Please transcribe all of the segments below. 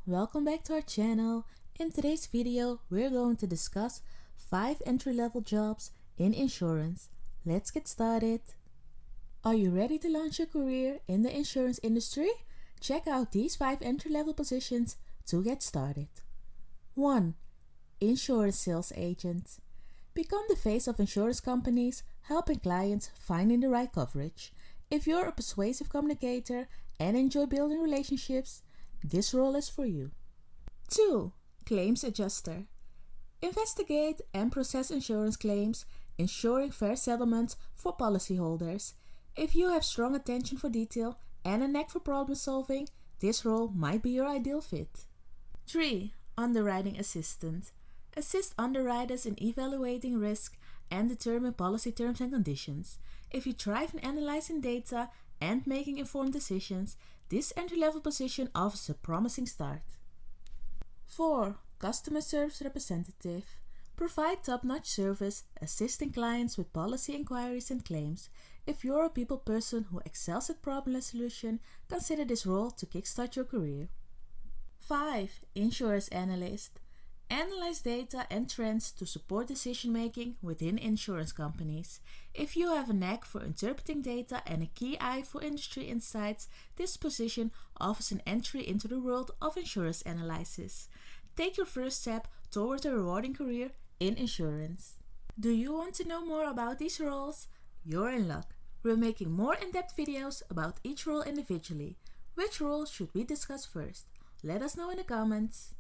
welcome back to our channel. In today's video, we're going to discuss 5 entry-level jobs in insurance. Let's get started. Are you ready to launch your career in the insurance industry? Check out these 5 entry-level positions to get started. 1. Insurance sales agent. Become the face of insurance companies, helping clients finding the right coverage. If you're a persuasive communicator and enjoy building relationships, this role is for you. 2. Claims adjuster. Investigate and process insurance claims, ensuring fair settlements for policyholders. If you have strong attention for detail and a knack for problem solving, this role might be your ideal fit. 3. Underwriting assistant. Assist underwriters in evaluating risk and determine policy terms and conditions. If you thrive in analyzing data and making informed decisions, this entry-level position offers a promising start. 4. Customer service representative. Provide top-notch service, assisting clients with policy inquiries and claims. If you're a people person who excels at problem resolution, consider this role to kickstart your career. 5. Insurance analyst. Analyze data and trends to support decision-making within insurance companies. If you have a knack for interpreting data and a key eye for industry insights, this position offers an entry into the world of insurance analysis. Take your first step toward a rewarding career in insurance. Do you want to know more about these roles? You're in luck. We're making more in-depth videos about each role individually. Which role should we discuss first? Let us know in the comments.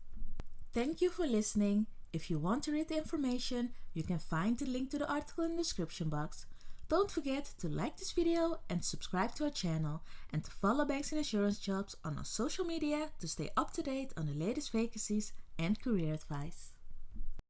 Thank you for listening. If you want to read the information, you can find the link to the article in the description box. Don't forget to like this video and subscribe to our channel, and to follow Banks and Insurance Jobs on our social media to stay up to date on the latest vacancies and career advice.